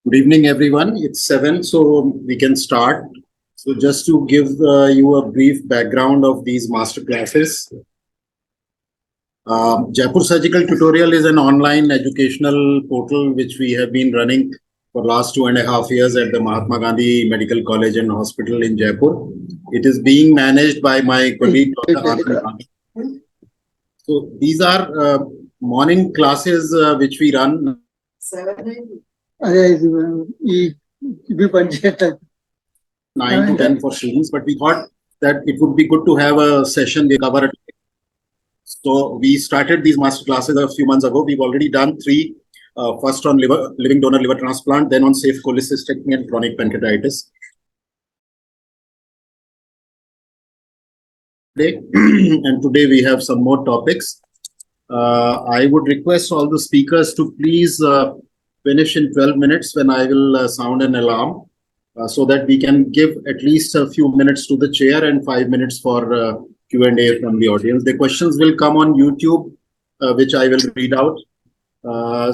Good evening, everyone. It's 7, so we can start. So just to give you a brief background of these master classes, Jaipur Surgical Tutorial is an online educational portal which we have been running for last 2.5 years at the Mahatma Gandhi Medical College and Hospital in Jaipur. It is being managed by my colleague, Dr. Anand Gandhi. So these are morning classes which we run. 9 to 10 for students, but we thought that it would be good to have a session we cover it. So we started these master classes a few months ago. We've already done 3, first on living donor liver transplant, then on safe cholecystectomy and chronic pancreatitis. And today we have some more topics. I would request all the speakers to please finish in 12 minutes when I will sound an alarm. So that we can give at least a few minutes to the chair and 5 minutes for Q&A from the audience. The questions will come on YouTube, which I will read out. The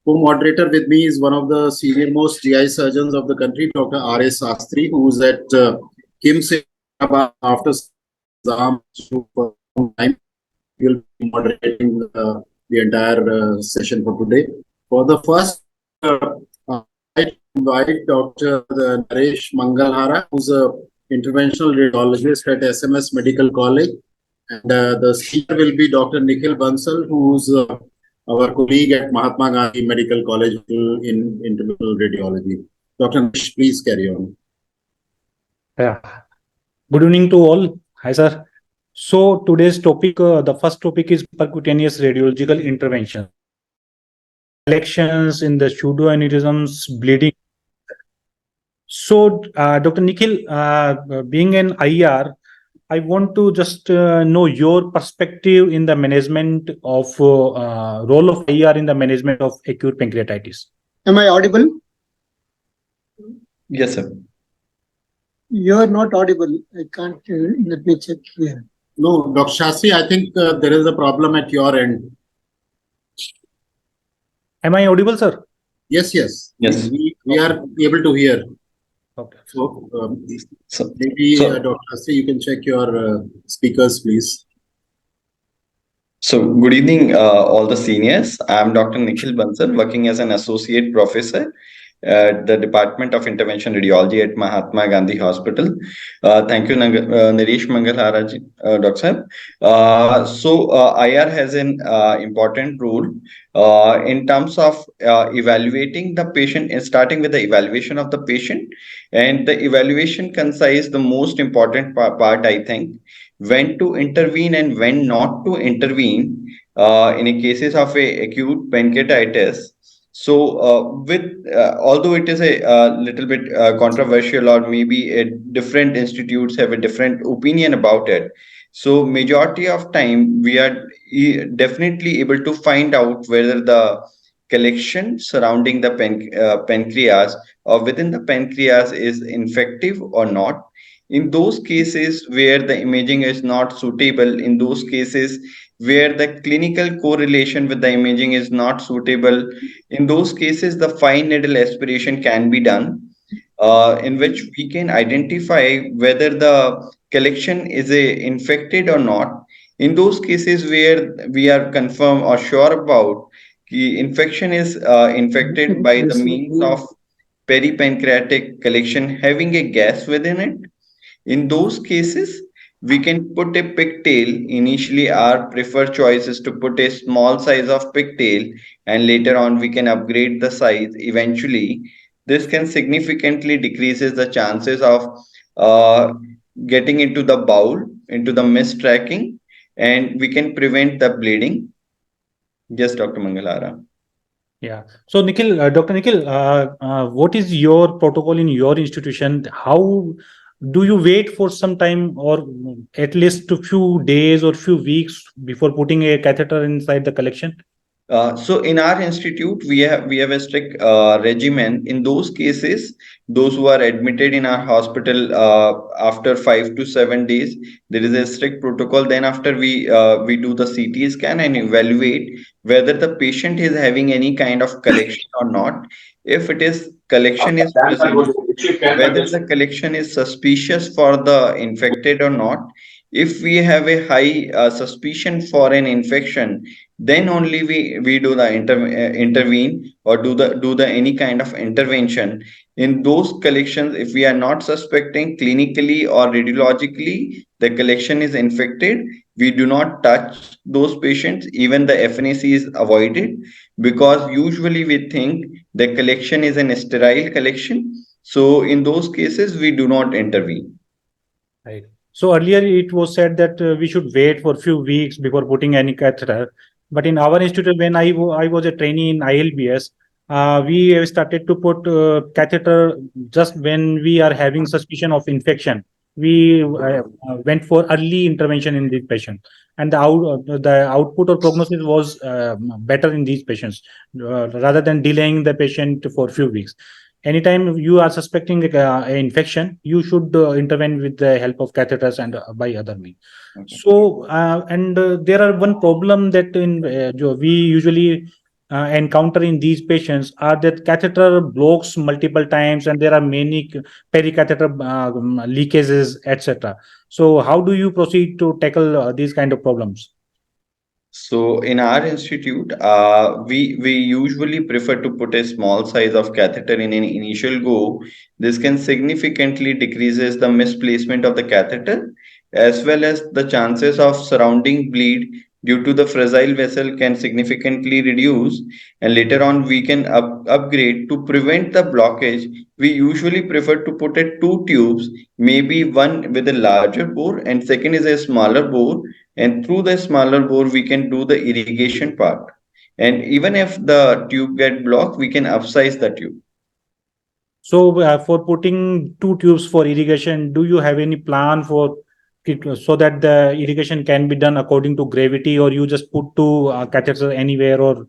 co-moderator with me is one of the senior most GI surgeons of the country, Dr. R.A. Sastry, who is at KIMS after exam. He will be moderating the entire session for today. For the first, I invite Dr. Naresh Mangalhara, who's a interventional radiologist at SMS Medical College. And the speaker will be Dr. Nikhil Bansal, who's our colleague at Mahatma Gandhi Medical College in interventional radiology. Dr. Naresh, please carry on. Yeah. Good evening to all. Hi, sir. So today's topic, the first topic is percutaneous radiological intervention. Elections in the pseudoaneurysms, bleeding. So, Dr. Nikhil, being an IR, I want to just know your perspective in the management of role of IR in the management of acute pancreatitis. Am I audible? Yes, sir. You are not audible. I can't. Let me check here. No, Dr. Shastri, I think there is a problem at your end. Am I audible, sir? Yes. Yes. We are able to hear. Okay. So maybe Dr. Shastri, you can check your speakers, please. So good evening, all the seniors. I'm Dr. Nikhil Bansal, working as an associate professor at the Department of Intervention Radiology at Mahatma Gandhi Hospital. Thank you, Naresh Mangalhara ji, Dr. Sahib. IR has an important role in terms of evaluating the patient, and starting with the evaluation of the patient. And the evaluation consists the most important part, I think, when to intervene and when not to intervene in a cases of a acute pancreatitis. So, although it is a little bit controversial, or maybe different institutes have a different opinion about it. So, majority of time we are definitely able to find out whether the collection surrounding the pancreas or within the pancreas is infective or not. In those cases where the imaging is not suitable, in those cases where the clinical correlation with the imaging is not suitable, in those cases the fine needle aspiration can be done, in which we can identify whether the collection is infected or not. In those cases where we are confirmed or sure about the infection is infected by the means of peripancreatic collection having a gas within it, in those cases, we can put a pigtail. Initially, our preferred choice is to put a small size of pigtail, and later on we can upgrade the size eventually. This can significantly decreases the chances of uh, getting into the bowel, into the mistracking, and we can prevent the bleeding. Yes, Dr. Mangalara. Yeah. So, Nikhil, Dr. Nikhil, what is your protocol in your institution? How do you wait for some time, or at least a few days or few weeks before putting a catheter inside the collection? So in our institute, we have a strict regimen. In those cases, those who are admitted in our hospital after 5 to 7 days, there is a strict protocol. Then after we do the CT scan and evaluate whether the patient is having any kind of collection or not. If it is collection is present, whether the collection is suspicious for the infected or not. If we have a high suspicion for an infection, then only we do the intervene or do the any kind of intervention in those collections. If we are not suspecting clinically or radiologically the collection is infected, we do not touch those patients. Even the FNAC is avoided, because usually we think the collection is an sterile collection. So in those cases, we do not intervene. Right. So earlier it was said that we should wait for a few weeks before putting any catheter. But in our institute, when I was a trainee in ILBS, we have started to put catheter just when we are having suspicion of infection. We went for early intervention in this patient, and the output or prognosis was better in these patients rather than delaying the patient for a few weeks. Anytime you are suspecting an infection, you should intervene with the help of catheters and by other means. Okay. So, there are one problem that we usually encounter in these patients are that catheter blocks multiple times, and there are many pericatheter leakages, etc. So, how do you proceed to tackle these kind of problems? So in our institute, we usually prefer to put a small size of catheter in an initial go. This can significantly decreases the misplacement of the catheter, as well as the chances of surrounding bleed due to the fragile vessel can significantly reduce. And later on, we can upgrade to prevent the blockage. We usually prefer to put a two tubes, maybe one with a larger bore and second is a smaller bore, and through the smaller bore we can do the irrigation part. And even if the tube get blocked, we can upsize the tube. So, for putting two tubes for irrigation, do you have any plan for it so that the irrigation can be done according to gravity, or you just put two catheters anywhere, or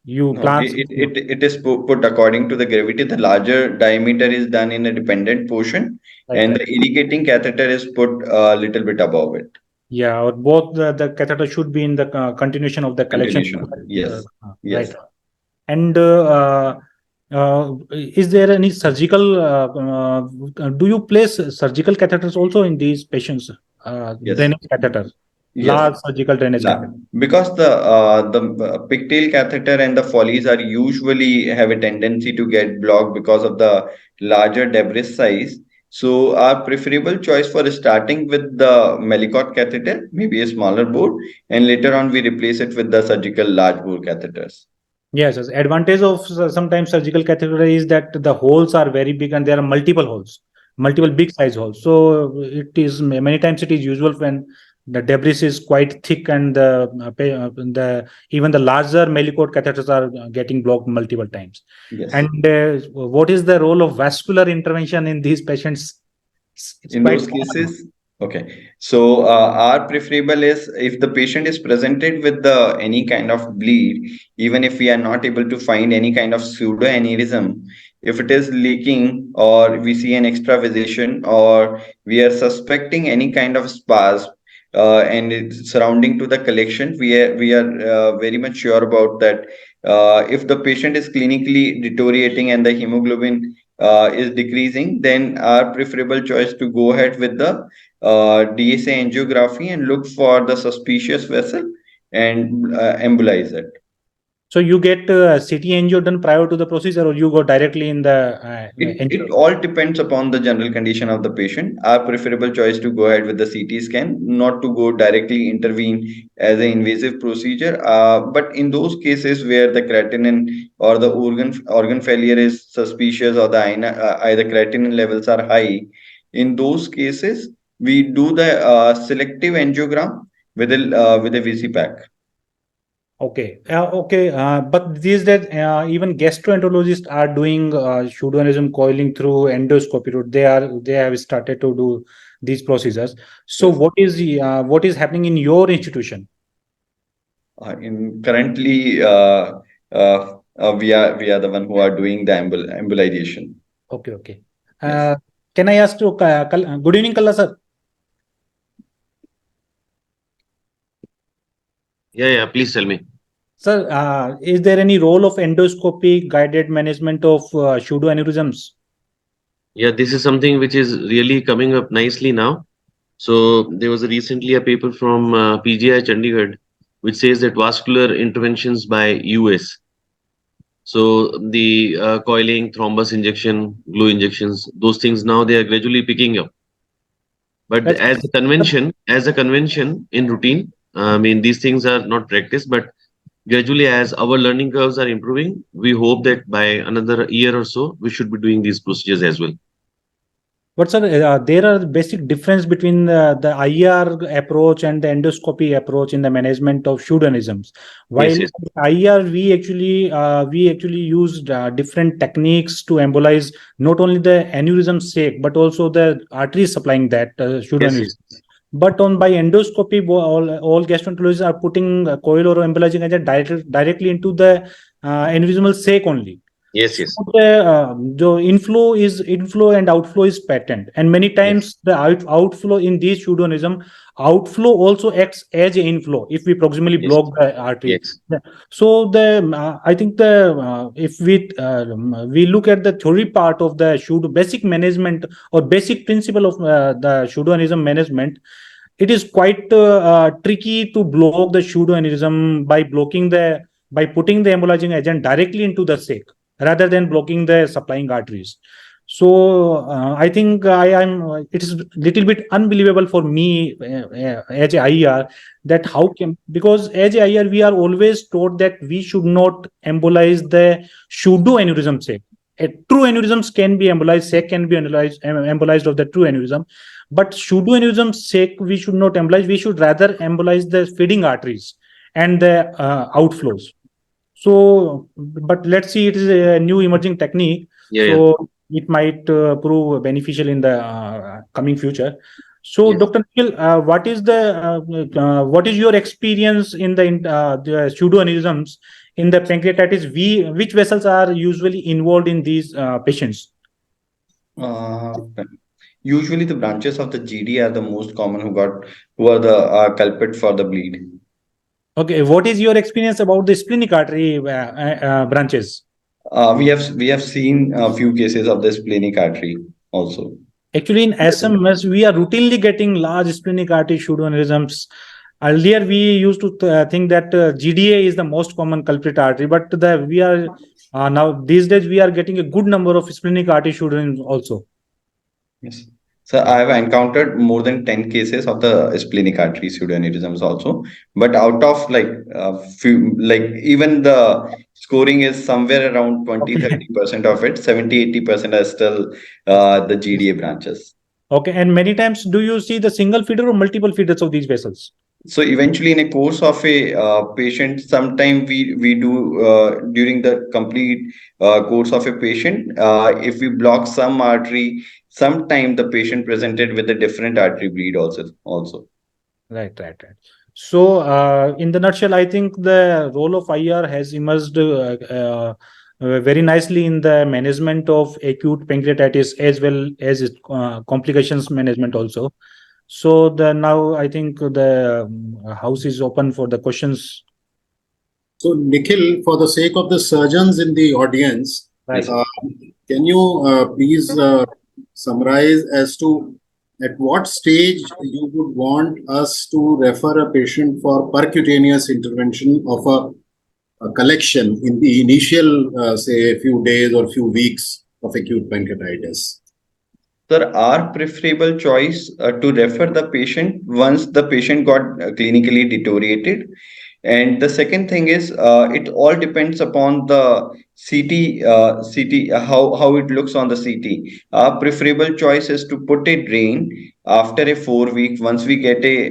you No, plan? it is put according to the gravity. The larger diameter is done in a dependent portion, Right, and right. the irrigating catheter is put a little bit above it. Yeah, or both the catheter should be in the continuation of the collection. Continuation. Yes. Right. Yes. And is there any surgical? Do you place surgical catheters also in these patients? Yes. Drainage catheters, Yes. large surgical drainage catheter. Because the pigtail catheter and the follies are usually have a tendency to get blocked because of the larger debris size. So our preferable choice for starting with the Melicot catheter, maybe a smaller bore, and later on we replace it with the surgical large bore catheters. Yes, yes. Advantage of sometimes surgical catheter is that the holes are very big and there are multiple holes, multiple big size holes. So it is many times it is usual when the debris is quite thick and the even the larger Melicot catheters are getting blocked multiple times. Yes. And what is the role of vascular intervention in these patients? It's In quite those common. cases, okay. So our preferable is if the patient is presented with the any kind of bleed, even if we are not able to find any kind of pseudo aneurysm, if it is leaking or we see an extravasation or we are suspecting any kind of spasm, and it's surrounding to the collection, we are very much sure about that. If the patient is clinically deteriorating and the hemoglobin is decreasing, then our preferable choice to go ahead with the DSA angiography and look for the suspicious vessel and embolize it. So you get CT angio done prior to the procedure, or you go directly in the angio? It all depends upon the general condition of the patient. Our preferable choice to go ahead with the CT scan, not to go directly intervene as an invasive procedure. But in those cases where the creatinine or the organ failure is suspicious or the either creatinine levels are high, in those cases we do the selective angiogram with a VC pack. Okay. Okay. But these days, even gastroenterologists are doing pseudoaneurysm coiling through endoscopy route. They have started to do these procedures. So, Yes. what is happening in your institution? In currently we are the one who are doing the embolization. Okay. Okay. Yes. Can I ask you? Good evening, Kalla sir. Yeah, please tell me. Sir, is there any role of endoscopy guided management of pseudoaneurysms? Yeah, this is something which is really coming up nicely now. So there was recently a paper from PGI Chandigarh which says that vascular interventions by US. So the coiling, thrombus injection, glue injections, those things now they are gradually picking up. But That's as a convention in routine, I mean these things are not practiced, but gradually as our learning curves are improving, we hope that by another year or so we should be doing these procedures as well. But sir, there are basic difference between the IR approach and the endoscopy approach in the management of pseudoaneurysms. Yes, While yes, IR, we actually used different techniques to embolize not only the aneurysm sake but also the arteries supplying that yes, pseudoaneurysm. yes, But on by endoscopy, all gastroenterologists are putting coil or embolizing agent directly into the aneurysmal sake only. yes, So yes, the inflow and outflow is patent, and many yes, times the outflow in these pseudonism, outflow also acts as an inflow if we proximally yes, block the artery. yes, So I think the if we look at the theory part of the pseudo basic management or basic principle of the pseudoaneurysm management, it is quite tricky to block the pseudoaneurysm by putting the embolizing agent directly into the sake rather than blocking the supplying arteries. So I think it is little bit unbelievable for me as a IR that how can, because as a IR we are always taught that we should not embolize the pseudoaneurysm sake. A true aneurysms can be embolized, sake can be embolized of the true aneurysm, but pseudoaneurysm sake we should not embolize. We should rather embolize the feeding arteries and the outflows. So, but let's see, it is a new emerging technique. yeah, yeah, So it might prove beneficial in the coming future. So, yes. Dr. Nikhil, what is your experience in the pseudoaneurysms in the pancreatitis? Which vessels are usually involved in these patients? Uh, Usually the branches of the GD are the most common who are the culprit for the bleed. Okay, what is your experience about the splenic artery branches? We have seen a few cases of the splenic artery also. Actually, in SMS, we are routinely getting large splenic artery pseudoaneurysms. Earlier, we used to think that GDA is the most common culprit artery, but we are now these days we are getting a good number of splenic artery pseudoaneurysms also. Yes. So I have encountered more than 10 cases of the splenic artery pseudoaneurysms also. But out of even the scoring is somewhere around 20, Okay. 30% of it, 70, 80% are still the GDA branches. Okay, and many times, do you see the single feeder or multiple feeders of these vessels? So eventually, in a course of a patient, sometime we do during the complete course of a patient, if we block some artery, sometime the patient presented with a different artery bleed also. Right, right, right. So, in the nutshell, I think the role of IR has emerged very nicely in the management of acute pancreatitis as well as its complications management also. So, the now I think the house is open for the questions. So, Nikhil, for the sake of the surgeons in the audience, Right. can you please summarize as to at what stage you would want us to refer a patient for percutaneous intervention of a collection in the initial, say, a few days or few weeks of acute pancreatitis? Sir, our preferable choice to refer the patient once the patient got clinically deteriorated. And the second thing is, it all depends upon the CT, how it looks on the CT. Our preferable choice is to put a drain after a 4 week, once we get a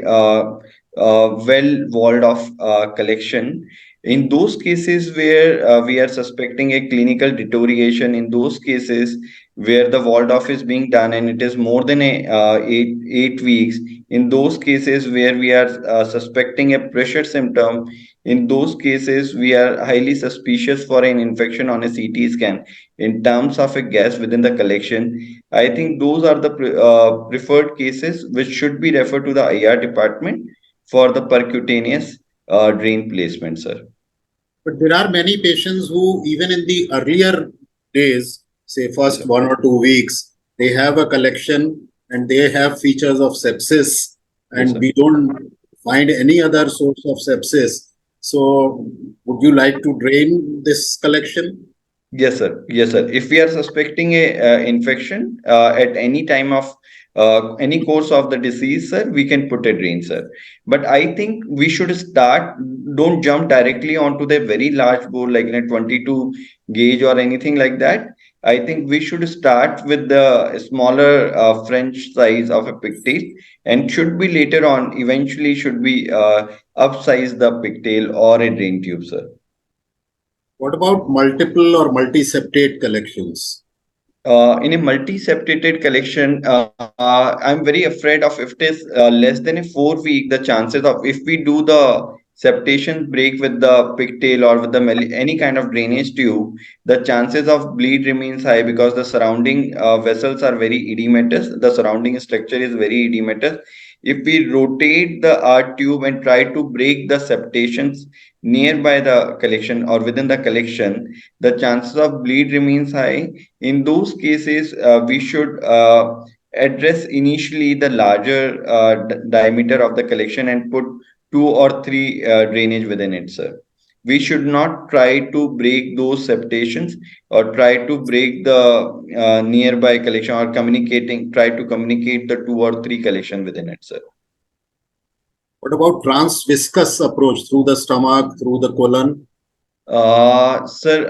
well walled off collection. In those cases where we are suspecting a clinical deterioration, in those cases where the walled off is being done and it is more than a 8 weeks, in those cases where we are suspecting a pressure symptom, in those cases we are highly suspicious for an infection on a CT scan in terms of a gas within the collection. I think those are the preferred cases which should be referred to the IR department for the percutaneous drain placement, sir. But there are many patients who, even in the earlier days, say first 1 or 2 weeks, they have a collection and they have features of sepsis, and sir. we don't find any other source of sepsis. So, would you like to drain this collection? Yes, sir. Yes, sir. If we are suspecting a infection at any time of any course of the disease, sir, we can put a drain, sir. But I think we should start. Don't jump directly onto the very large bore like in a 22 gauge or anything like that. I think we should start with the smaller French size of a pigtail, and should be later on. Eventually, should be upsize the pigtail or a drain tube, sir. What about multiple or multi-septate collections? In a multi-septated collection, I'm very afraid of if it is less than a 4 week, the chances of if we do the septation break with the pigtail or with the any kind of drainage tube, the chances of bleed remains high because the surrounding vessels are very edematous. The surrounding structure is very edematous. If we rotate the tube and try to break the septations nearby the collection or within the collection, the chances of bleed remains high. In those cases, we should address initially the larger diameter of the collection and put 2 or 3 drainage within it, sir. We should not try to break those septations or try to break the nearby collection or try to communicate the 2 or 3 collection within it, sir. What about transviscous approach through the stomach, through the colon? Sir,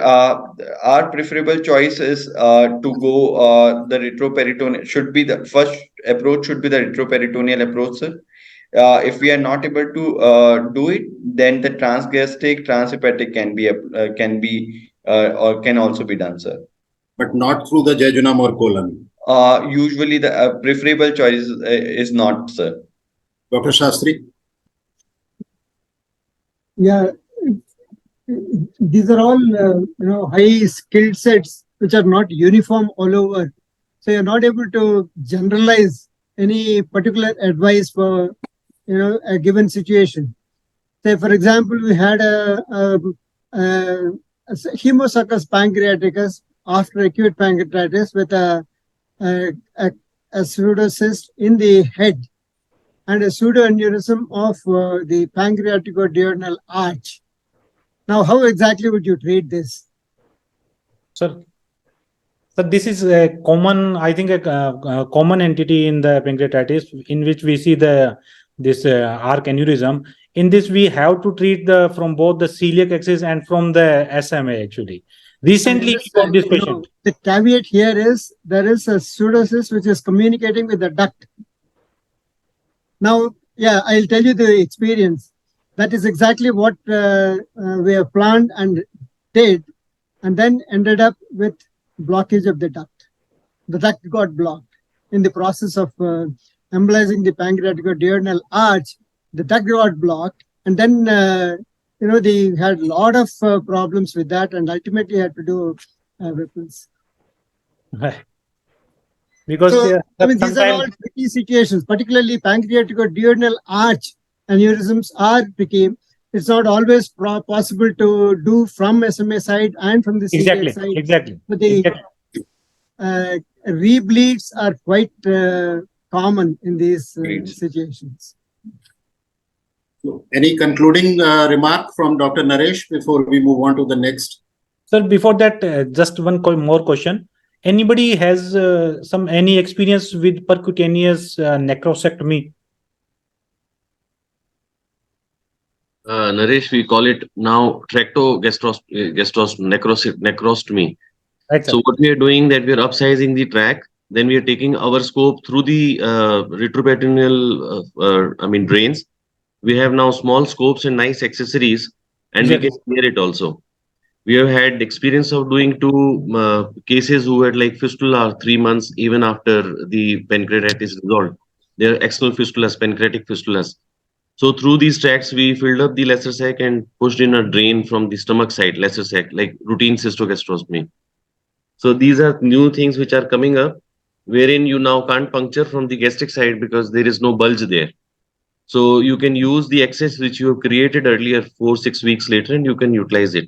our preferable choice is to go the retroperitoneal. Should be the first approach. Should be the retroperitoneal approach, sir. If we are not able to do it, then the transgastric, transhepatic can be or can also be done, sir. But not through the jejunum or colon. Usually the preferable choice is not, sir. Dr. Shastri? Yeah, these are all high skill sets which are not uniform all over. So you're not able to generalize any particular advice for a given situation. Say, for example, we had a hemosuccus pancreaticus after acute pancreatitis with a pseudocyst in the head and a pseudoaneurysm of the pancreaticoduodenal arch. Now, how exactly would you treat this? Sir, this is a common, I think, a common entity in the pancreatitis in which we see this arc aneurysm. In this, we have to treat from both the celiac axis and from the SMA actually. Recently, we got this patient. The caveat here is there is a pseudocyst which is communicating with the duct. Now, yeah, I'll tell you the experience. That is exactly what we have planned and did, and then ended up with blockage of the duct. The duct got blocked. In the process of embolizing the pancreaticoduodenal arch, the duct got blocked, and then they had a lot of problems with that, and ultimately had to do ripples. Because so, these are all tricky situations, particularly pancreaticoduodenal arch aneurysms are tricky. It's not always possible to do from SMA side and from the celiac side. Exactly. But the rebleeds are quite common in these situations. So, any concluding remark from Dr. Naresh before we move on to the next? Sir, before that, just one more question. Anybody has any experience with percutaneous necrosectomy? Naresh, we call it now necrostomy. Right, so what we are doing that we are upsizing the track, then we are taking our scope through the retroperitoneal drains. We have now small scopes and nice accessories, and we can clear it also. We have had experience of doing 2 cases who had like fistula 3 months even after the pancreatitis resolved. They are external fistulas, pancreatic fistulas. So through these tracks, we filled up the lesser sac and pushed in a drain from the stomach side, lesser sac, like routine cystogastrostomy. So these are new things which are coming up, wherein you now can't puncture from the gastric side because there is no bulge there. So you can use the excess which you have created earlier 4-6 weeks later, and you can utilize it.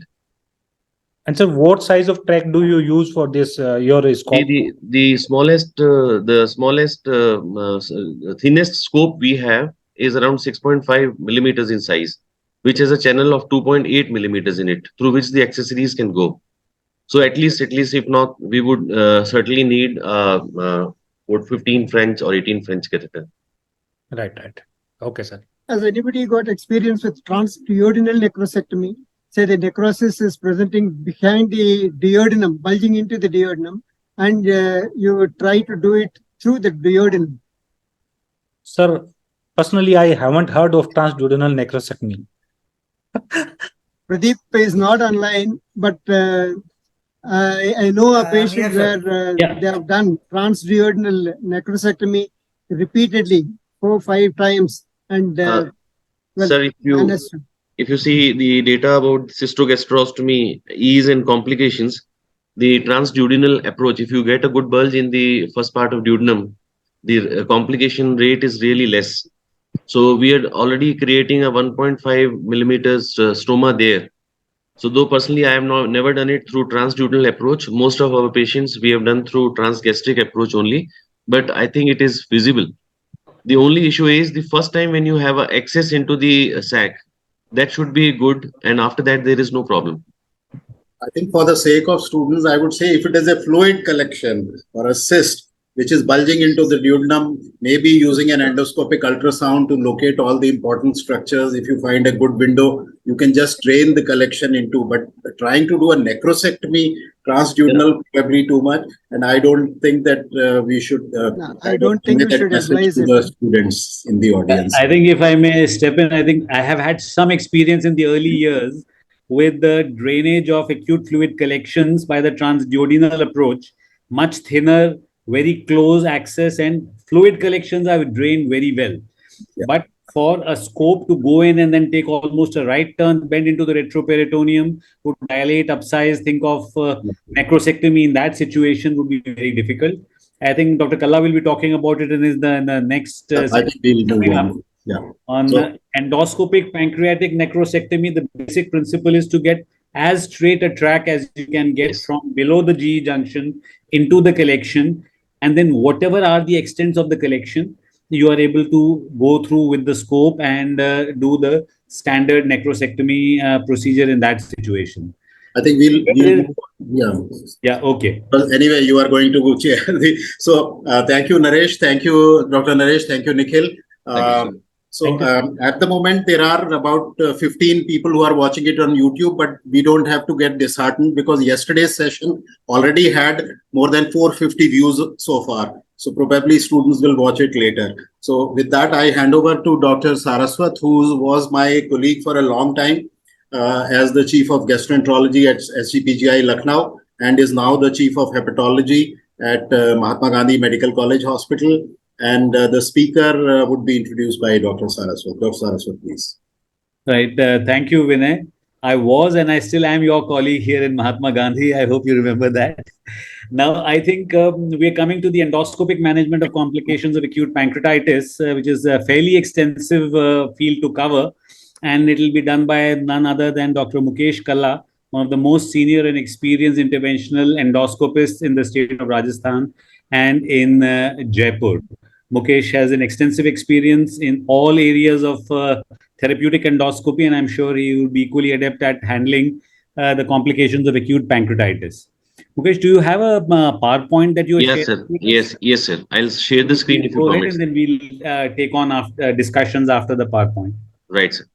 And so, what size of track do you use for this your See, scope? the smallest thinnest scope we have is around 6.5 millimeters in size, which has a channel of 2.8 millimeters in it, through which the accessories can go. So at least if not, we would certainly need what 15 French or 18 French catheter. Right, right. Okay, sir. Has anybody got experience with transduodenal necrosectomy? Say the necrosis is presenting behind the duodenum, bulging into the duodenum, and you would try to do it through the duodenum. Sir, personally, I haven't heard of transduodenal necrosectomy. Pradeep is not online, but I know a patient where they have done transduodenal necrosectomy repeatedly 4-5 times, and Sir, if you see the data about cystogastrostomy, ease and complications, the transduodenal approach, if you get a good bulge in the first part of duodenum, the complication rate is really less. So we are already creating a 1.5 millimeters stroma there. So though personally I have never done it through transduodenal approach, most of our patients we have done through transgastric approach only, but I think it is feasible. The only issue is the first time when you have access into the sac, that should be good, and after that there is no problem. I think for the sake of students, I would say if it is a fluid collection or a cyst which is bulging into the duodenum, maybe using an endoscopic ultrasound to locate all the important structures. If you find a good window, you can just drain the collection into. But trying to do a necrosectomy transduodenal, probably too much. And I don't think that we should. No, I don't think we should advise to the students in the audience. I think if I may step in, I think I have had some experience in the early years with the drainage of acute fluid collections by the transduodenal approach, much thinner, very close access, and fluid collections are drained very well. Yeah. But for a scope to go in and then take almost a right turn, bend into the retroperitoneum, to dilate, upsize, think of necrosectomy in that situation would be very difficult. I think Dr. Kalla will be talking about it in the next I think we'll move on. Yeah. On endoscopic pancreatic necrosectomy, the basic principle is to get as straight a track as you can get from below the GE junction into the collection, and then whatever are the extents of the collection, you are able to go through with the scope and do the standard necrosectomy procedure in that situation. I think okay. Well, anyway, you are going to go chair. So thank you, Naresh. Thank you, Dr. Naresh. Thank you, Nikhil. At the moment, there are about 15 people who are watching it on YouTube, but we don't have to get disheartened because yesterday's session already had more than 450 views so far. So probably students will watch it later. So with that, I hand over to Dr. Saraswat, who was my colleague for a long time as the Chief of Gastroenterology at SGPGI Lucknow, and is now the Chief of Hepatology at Mahatma Gandhi Medical College Hospital. And the speaker would be introduced by Dr. Saraswat. Dr. Saraswat, please. Right. Thank you, Vinay. I was and I still am your colleague here in Mahatma Gandhi. I hope you remember that. Now, I think we are coming to the endoscopic management of complications of acute pancreatitis, which is a fairly extensive field to cover. And it will be done by none other than Dr. Mukesh Kalla, one of the most senior and experienced interventional endoscopists in the state of Rajasthan and in Jaipur. Mukesh has an extensive experience in all areas of therapeutic endoscopy, and I'm sure he will be equally adept at handling the complications of acute pancreatitis. Mukesh, do you have a PowerPoint that you are sharing? Yes, sir. I'll share the screen if you permit. And then we'll take on after, discussions after the PowerPoint. Right, sir.